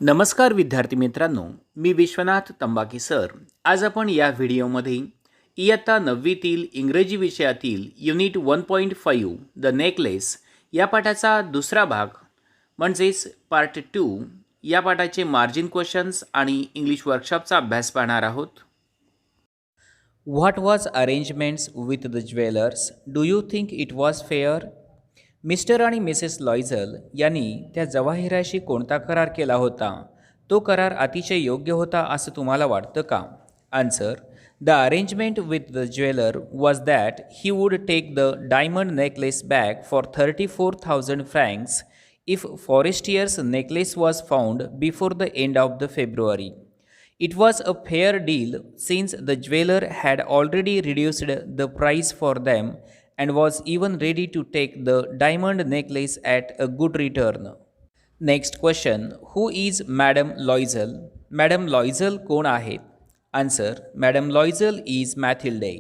नमस्कार विद्यार्थी मित्रांनो, मी विश्वनाथ तंबाकी सर. आज आपण या व्हिडिओमध्ये इयत्ता 9वीतील इंग्रजी विषयातील युनिट 1.5 द नेकलेस या पाठाचा दुसरा भाग म्हणजेच पार्ट 2 या पाठाचे मार्जिन क्वेश्चन्स आणि इंग्लिश वर्कशॉपचा अभ्यास पाहणार आहोत. What was arrangements with the jewellers? Do you think it was fair? Mister आणि मिसेस लॉयझल यांनी त्या जवाहिराशी कोणता करार केला होता? तो करार अतिशय योग्य होता असं तुम्हाला वाटतं का? Answer: the arrangement with the jeweller was that he would take the diamond necklace back for 34,000 francs if Forestier's necklace was found before the end of the February. It was a fair deal since the jeweler had already reduced the price for them and was even ready to take the diamond necklace at a good return. Next question. Who is Madame Loisel? Madame Loisel कोण आहेत? Answer: Madame Loisel is Mathilde.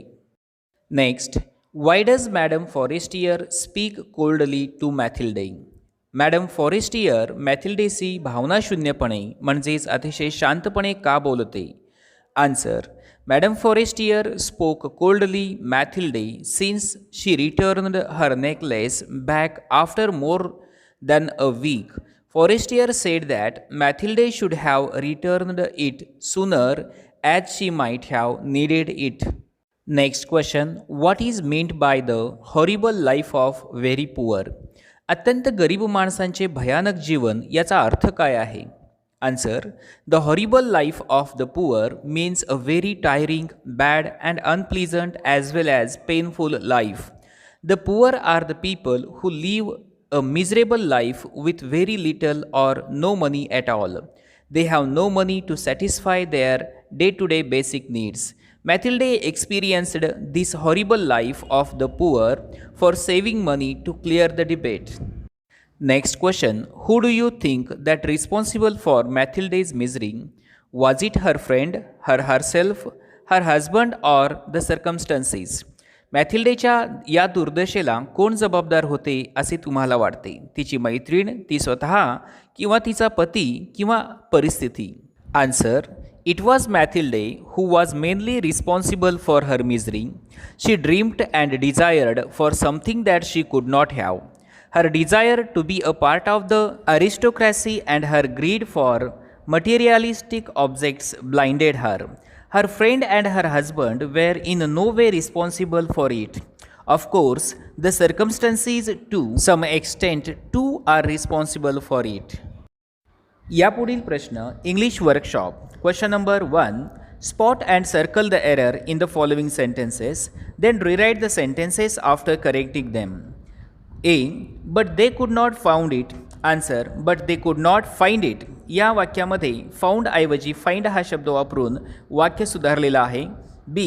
Next. Why does Madame Forestier speak coldly to Mathilde? Madam Forestier मॅथिल्डेशी भावनाशून्यपणे म्हणजेच अतिशय शांतपणे का बोलते? Answer: madam Forestier spoke coldly Mathilde since she returned her necklace back after more than a week. Forestier said that Mathilde should have returned it sooner as she might have needed it. Next question. What is meant by the horrible life of very poor? अत्यंत गरीब माणसांचे भयानक जीवन याचा अर्थ काय आहे? Answer: the horrible life of the poor means a very tiring, bad and unpleasant as well as painful life. The poor are the people who live a miserable life with very little or no money at all. They have no money to satisfy their day to day basic needs. Mathilde experienced this horrible life of the poor for saving money to clear the debate. Next question. Who do you think that responsible for Mathilde's misery? Was it her friend, herself, her husband or the circumstances? मॅथिल्डेच्या या दुर्दशेला कोण जबाबदार होते असे तुम्हाला वाटते? तिची मैत्रीण, ती स्वतः, किंवा तिचा पती, किंवा परिस्थिती? Answer: It was Mathilde who was mainly responsible for her misery. She dreamed and desired for something that she could not have. Her desire to be a part of the aristocracy and her greed for materialistic objects blinded her. Her friend and her husband were in no way responsible for it. Of course, the circumstances to some extent too are responsible for it. यापुढील प्रश्न English workshop. Question number 1. Spot and circle the error in the following sentences. Then rewrite the sentences after correcting them. A. But they could not found it. Answer: But they could not find it. या वाक्यामध्ये found ऐवजी find हा शब्द वापरून वाक्य सुधारलेलं आहे. B.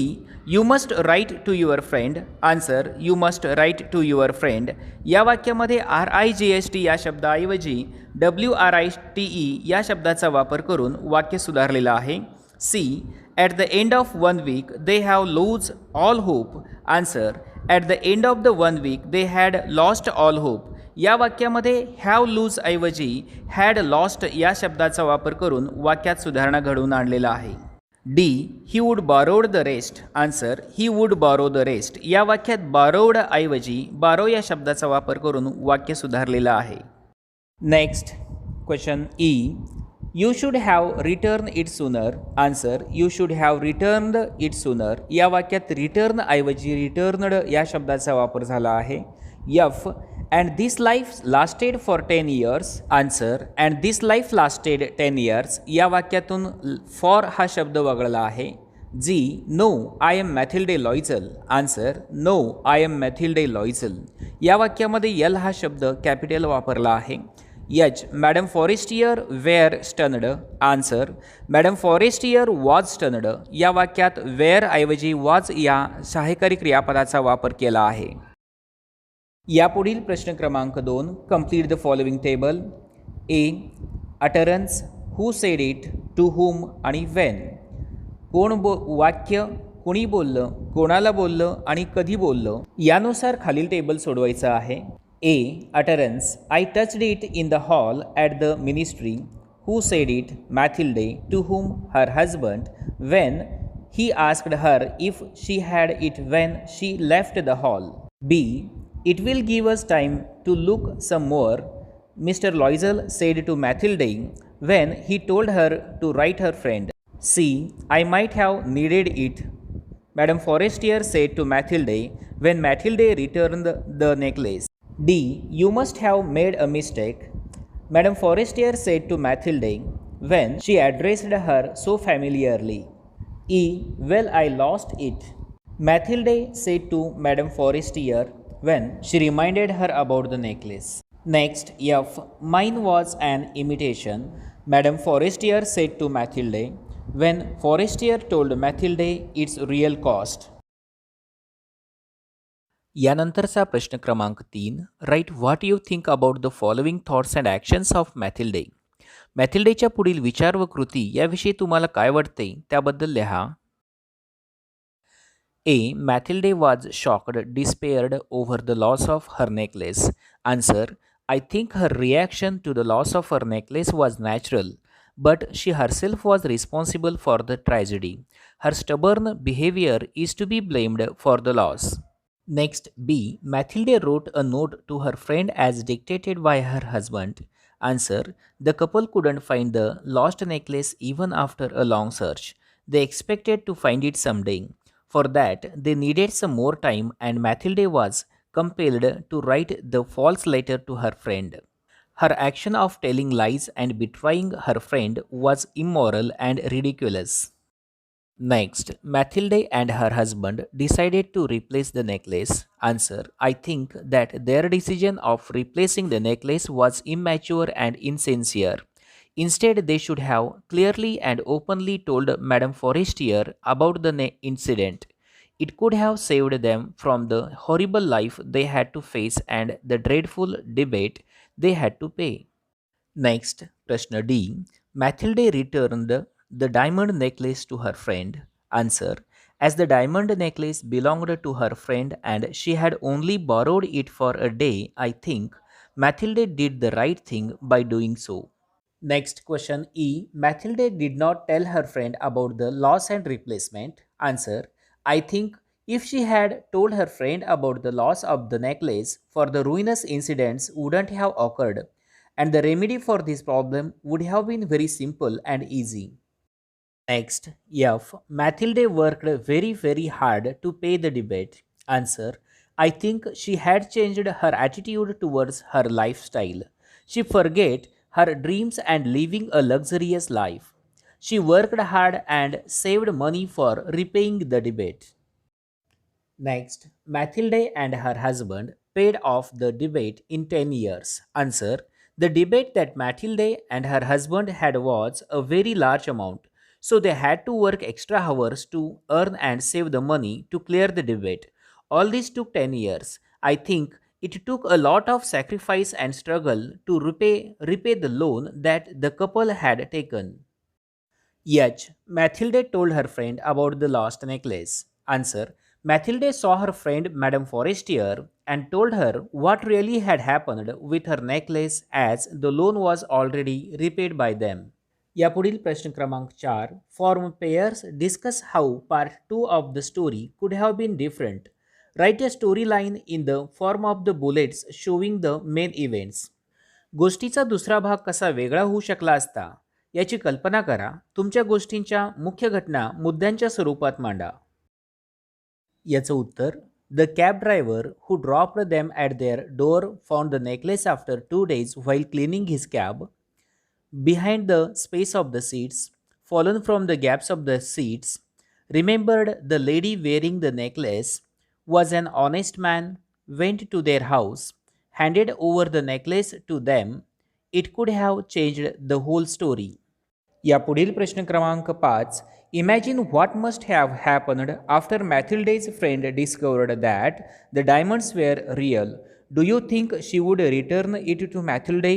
You must write to your friend. Answer: You must write to your friend. या वाक्यामध्ये RIGST या शब्दाऐवजी WRITE या शब्दाचा वापर करून वाक्य सुधारलेलं आहे. C. At the end of 1 week they have lost all hope. Answer: At the end of the 1 week they had lost all hope. या वाक्यामध्ये हॅव लूज ऐवजी हॅड लॉस्ट या शब्दाचा वापर करून वाक्यात सुधारणा घडवून आणलेला आहे. D. He would borrowed the rest. Answer: He would borrow the rest. या वाक्यात borrowed ऐवजी borrow या शब्दाचा वापर करून वाक्य सुधारलेलं आहे. Next question E. You should have returned it sooner. Answer: You should have returned it sooner. या वाक्यात रिटर्न ऐवजी रिटर्नड या शब्दाचा वापर झाला आहे. F. And this life lasted for 10 years. Answer: And this life lasted 10 years. या वाक्यातून for हा शब्द वगळला आहे. G. No, I am Mathilde Loisel. Answer: No, I am Mathilde Loisel. या वाक्यामध्ये L हा शब्द कॅपिटल वापरला आहे. H. Madame Forestier were stunned. Answer: Madame Forestier was stunned. या वाक्यात were ऐवजी was या सहाय्यकारी क्रियापदाचा वापर केला आहे. यापुढील प्रश्न क्रमांक 2. Complete the following table. A. Utterance, who said it, to whom आणि when. कोण वाक्य कोणी बोललं, कोणाला बोललं आणि कधी बोललं यानुसार खालील टेबल सोडवायचं आहे. A. Utterance. I touched it in the hall at the ministry. Who said it? Mathilde, to whom her husband, when he asked her if she had it when she left the hall. B. It will give us time to look some more, Mr. Loisel said to Mathilde when he told her to write her friend. C. I might have needed it, Madame Forestier said to Mathilde when Mathilde returned the necklace. D. You must have made a mistake, Madame Forestier said to Mathilde when she addressed her so familiarly. E. Well, I lost it, Mathilde said to Madame Forestier when she reminded her about the necklace. Next, F. Mine was an imitation, Madame Forestier said to Mathilde when Forestier told Mathilde its real cost. यानंतरचा प्रश्न क्रमांक 3. Write what you think about the following thoughts and actions of Mathilde. मॅथिल्डेच्या पुढील विचार व कृती याविषयी तुम्हाला काय वाटते त्याबद्दल लिहा. A. Mathilde was shocked, despaired over the loss of her necklace. Answer. I think her reaction to the loss of her necklace was natural, but she herself was responsible for the tragedy. Her stubborn behavior is to be blamed for the loss. Next, B. Mathilde wrote a note to her friend as dictated by her husband. Answer. The couple couldn't find the lost necklace even after a long search. They expected to find it someday. For that, they needed some more time, and Mathilde was compelled to write the false letter to her friend. Her action of telling lies and betraying her friend was immoral and ridiculous. Next, Mathilde and her husband decided to replace the necklace. Answer. I think that their decision of replacing the necklace was immature and insincere. Instead, they should have clearly and openly told Madame Forestier about the incident. It could have saved them from the horrible life they had to face and the dreadful debate they had to pay. Next, Prashna D. Mathilde returned the diamond necklace to her friend. Answer. As the diamond necklace belonged to her friend and she had only borrowed it for a day, I think Mathilde did the right thing by doing so. Next question E. Mathilde did not tell her friend about the loss and replacement. Answer. I think if she had told her friend about the loss of the necklace, for the ruinous incidents wouldn't have occurred, and the remedy for this problem would have been very simple and easy. Next, F. Mathilde worked very hard to pay the debt. Answer. I think she had changed her attitude towards her lifestyle. She forget her dreams and living a luxurious life. She worked hard and saved money for repaying the debt. Next, Mathilde and her husband paid off the debate in 10 years. Answer. The debate that Mathilde and her husband had was a very large amount, so they had to work extra hours to earn and save the money to clear the debate. All this took 10 years. I think it took a lot of sacrifice and struggle to repay the loan that the couple had taken. H. Mathilde told her friend about the lost necklace. Answer. Mathilde saw her friend Madame Forestier and told her what really had happened with her necklace as the loan was already repaid by them. यापुढील प्रश्न क्रमांक 4. Form pairs discuss how part 2 of the story could have been different. Write a storyline in the form of the bullets showing the main events. गोष्टीचा दुसरा भाग कसा वेगळा होऊ शकला असता याची कल्पना करा. तुमच्या गोष्टींच्या मुख्य घटना मुद्द्यांच्या स्वरूपात मांडा. याचं उत्तर. The cab driver who dropped them at their door found the necklace after 2 days while cleaning his cab. Behind the space of the seats, fallen from the gaps of the seats, remembered the lady wearing the necklace, was an honest man, went to their house, handed over the necklace to them. It could have changed the whole story. या पुढील प्रश्न क्रमांक 5. Imagine what must have happened after Mathilde's friend discovered that the diamonds were real. Do you think she would return it to Mathilde?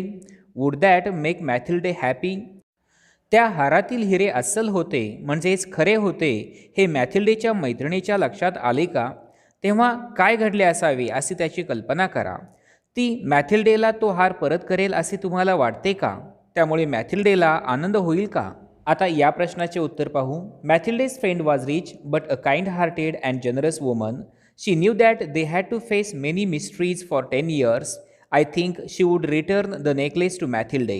Would that make Mathilde happy? त्या हारातील हिरे अस्सल होते म्हणजेच खरे होते हे मॅथिल्डेच्या मैत्रिणीच्या लक्षात आले का? तेव्हा काय घडले असावे अशी त्याची कल्पना करा. ती मॅथिल्डेला तो हार परत करेल असे तुम्हाला वाटते का? त्यामुळे मॅथिल्डेला आनंद होईल का? आता या प्रश्नाचे उत्तर पाहू. Mathilde's friend was rich but a kind hearted and generous woman. She knew that they had to face many mysteries for 10 years. I think she would return the necklace to Mathilde.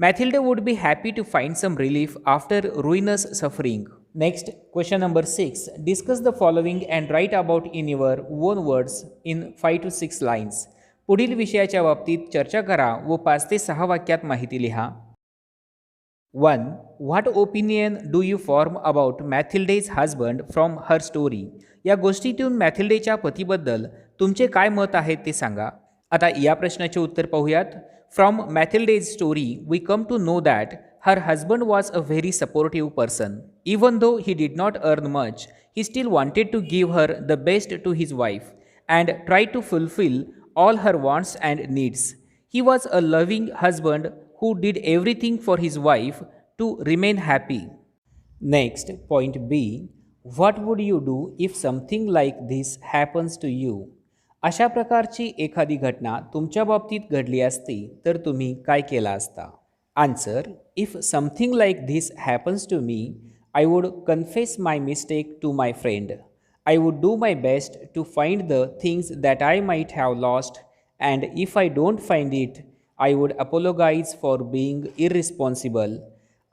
Mathilde would be happy to find some relief after ruinous suffering. Next, question number 6. Discuss the following and write about in your own words in 5 to 6 lines. पुढील विषयाच्या बाबतीत चर्चा करा व 5 ते 6 वाक्यात माहिती लिहा. 1. What opinion do you form about Mathilde's husband from her story? या गोष्टीतून मॅथिल्डेच्या पतीबद्दल तुमचे काय मत आहे ते सांगा. आता या प्रश्नाचे उत्तर पाहूयात. From Mathilde's story we come to know that her husband was a very supportive person. Even though he did not earn much, he still wanted to give her the best to his wife and try to fulfil all her wants and needs. He was a loving husband who did everything for his wife to remain happy. Next, point B. What would you do if something like this happens to you? अशा प्रकारची एखादी घटना तुमच्या बाबतीत घडली असती तर तुम्ही काय केला असता? Answer. If something like this happens to me, I would confess my mistake to my friend. I would do my best to find the things that I might have lost, and if I don't find it, I would apologize for being irresponsible.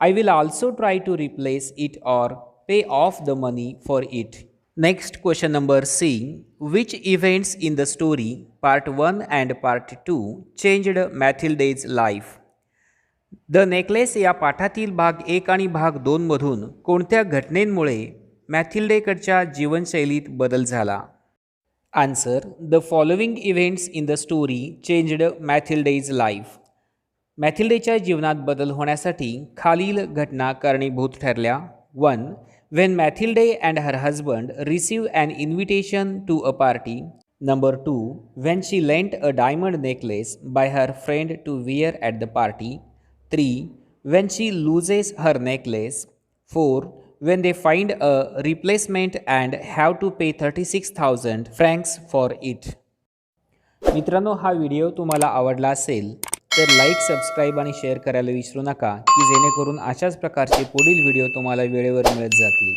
I will also try to replace it or pay off the money for it. Next, question number C. Which events in the story, part 1 and part 2, changed Mathilde's life? The necklace या पाठातील भाग 1 आणि भाग 2 मधून कोणत्या घटनेमुळे मॅथिल्डेकडच्या जीवनशैलीत बदल झाला? Answer. The following events in the story changed Mathilde's life. मॅथिल्डेच्या जीवनात बदल होण्यासाठी खालील घटना कारणीभूत ठरल्या. 1. When Mathilde and her husband received an invitation to a party. Number 2. When she lent a diamond necklace by her friend to wear at the party. 3. When she loses her necklace. 4. When they find a replacement and have to pay 36,000 francs for it. मित्रांनो, हा video तुम्हाला आवडला असेल तर like, subscribe आणि share करायला विसरू नका की जेणेकरून अशाच प्रकारचे पुढील व्हिडिओ तुम्हाला वेळेवर मिळत जातील.